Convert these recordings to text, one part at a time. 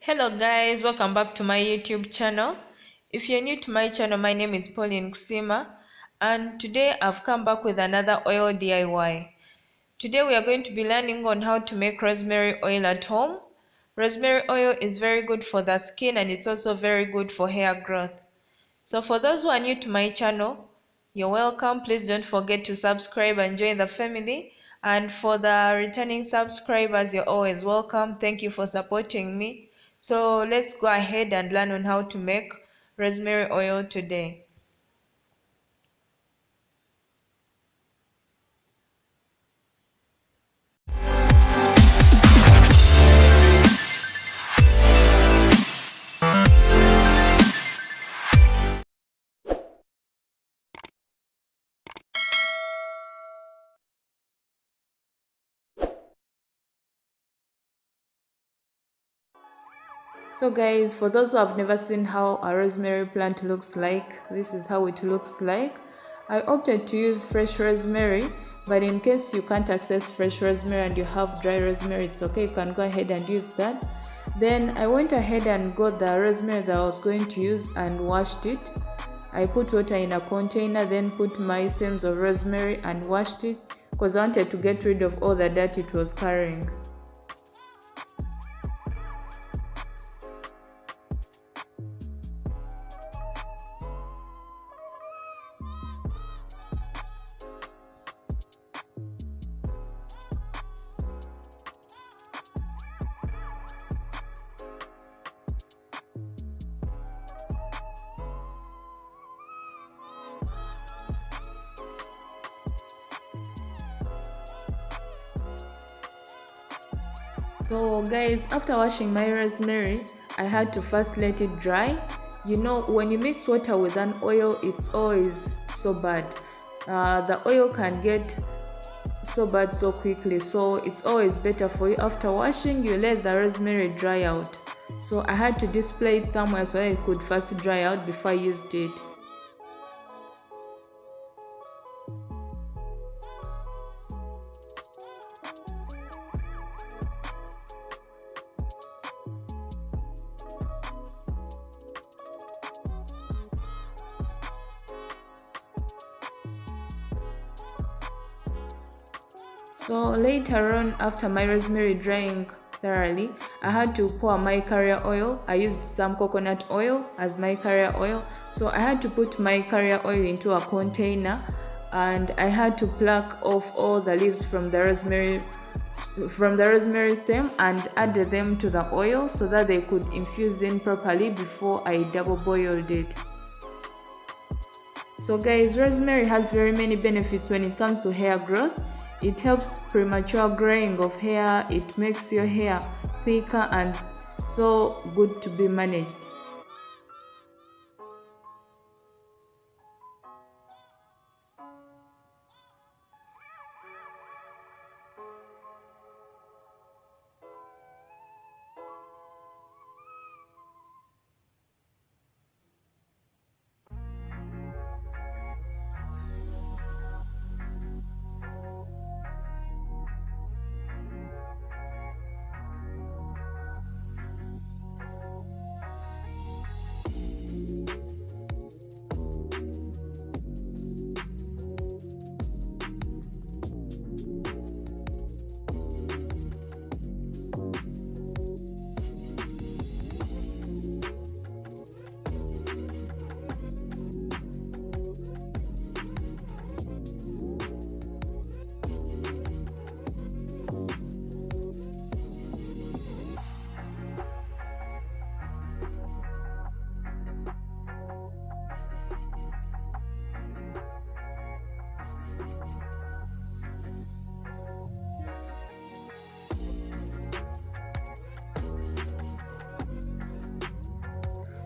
Hello guys, welcome back to my YouTube channel. If you're new to my channel, my name is Pauline Kusima, and today I've come back with another oil DIY. Today we are going to be learning on how to make rosemary oil at home. Rosemary oil is very good for the skin and it's also very good for hair growth. So for those who are new to my channel, you're welcome. Please don't forget to subscribe and join the family. And for the returning subscribers, you're always welcome. Thank you for supporting me. So let's go ahead and learn on how to make rosemary oil today. So guys, for those who have never seen how a rosemary plant looks like, this is how it looks like. I opted to use fresh rosemary, but in case you can't access fresh rosemary and you have dry rosemary, it's okay, you can go ahead and use that. Then I went ahead and got the rosemary that I was going to use and washed it. I put water in a container, then put my stems of rosemary and washed it because I wanted to get rid of all the dirt it was carrying. So guys, after washing my rosemary, I had to first let it dry. You know, when you mix water with an oil, it's always so bad. The oil can get so bad so quickly, so it's always better for you after washing, you let the rosemary dry out. So I had to display it somewhere so it could first dry out before I used it. So later on, after my rosemary drying thoroughly, I had to pour my carrier oil. I used some coconut oil as my carrier oil. So I had to put my carrier oil into a container and I had to pluck off all the leaves from the rosemary stem and add them to the oil so that they could infuse in properly before I double boiled it. So guys, rosemary has very many benefits when it comes to hair growth. It helps premature graying of hair, it makes your hair thicker and so good to be managed.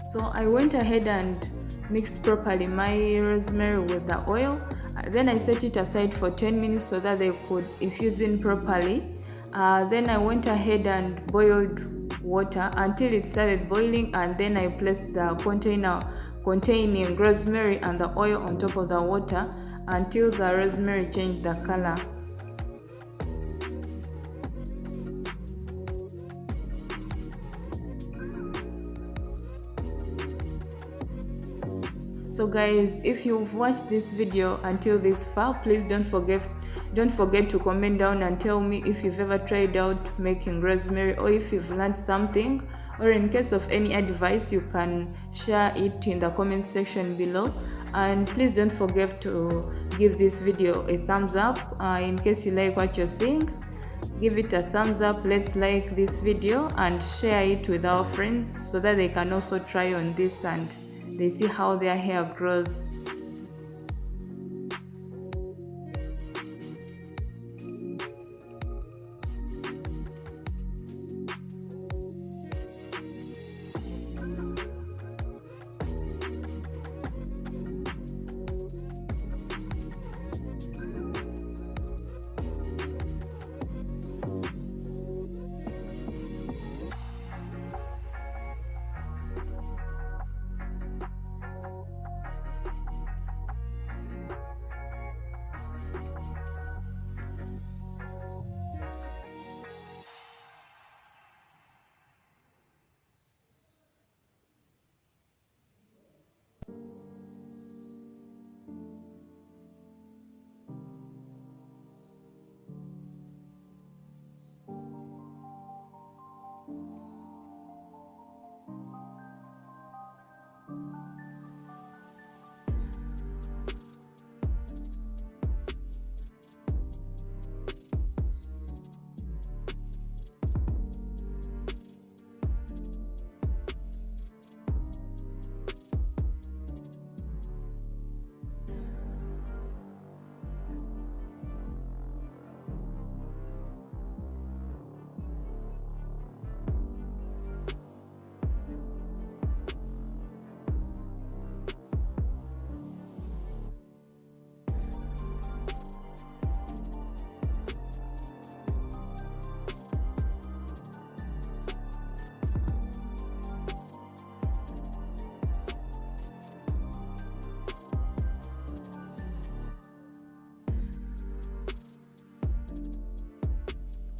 So I went ahead and mixed properly my rosemary with the oil. Then I set it aside for 10 minutes so that they could infuse in properly. Then I went ahead and boiled water until it started boiling, and then I placed the container containing rosemary and the oil on top of the water until the rosemary changed the color. So guys, if you've watched this video until this far, please don't forget to comment down and tell me if you've ever tried out making rosemary, or if you've learned something, or in case of any advice, you can share it in the comment section below. And please don't forget to give this video a thumbs up. In case you like what you're seeing, give it a thumbs up. Let's like this video and share it with our friends so that they can also try on this and they see how their hair grows.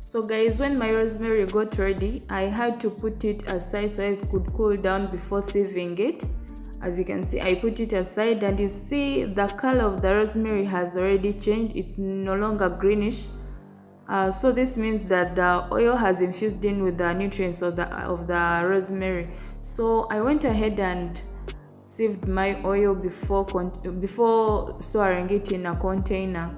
So guys, when my rosemary got ready, I had to put it aside so it could cool down before sieving it. As you can see, I put it aside, and you see the color of the rosemary has already changed. It's no longer greenish. So this means that the oil has infused in with the nutrients of the rosemary. So I went ahead and sieved my oil before storing it in a container.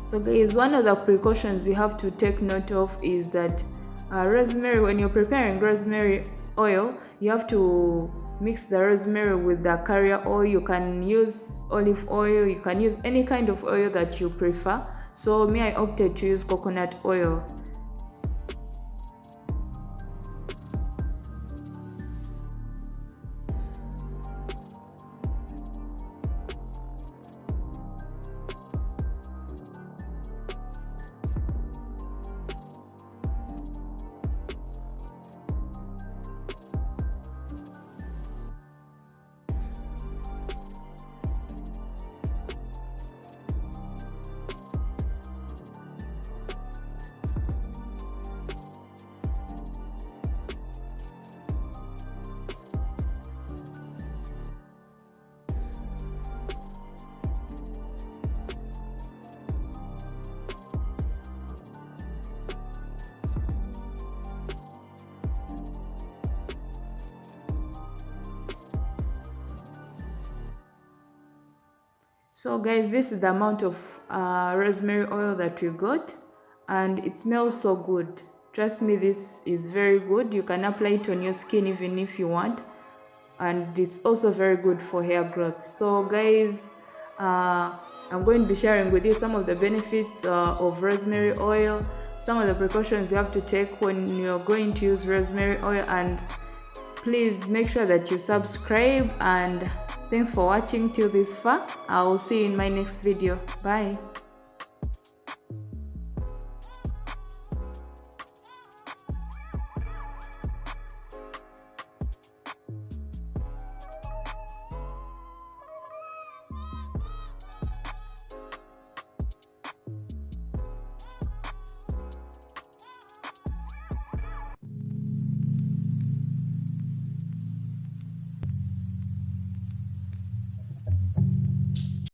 So guys, one of the precautions you have to take note of is that rosemary, when you're preparing rosemary oil, you have to mix the rosemary with the carrier oil. You can use olive oil, you can use any kind of oil that you prefer. So me, I opted to use coconut oil. So guys, this is the amount of rosemary oil that we got, and it smells so good. Trust me, this is very good. You can apply it on your skin even if you want, and it's also very good for hair growth. So guys, I'm going to be sharing with you some of the benefits of rosemary oil, some of the precautions you have to take when you're going to use rosemary oil, and please make sure that you subscribe. And thanks for watching till this far. I will see you in my next video. Bye.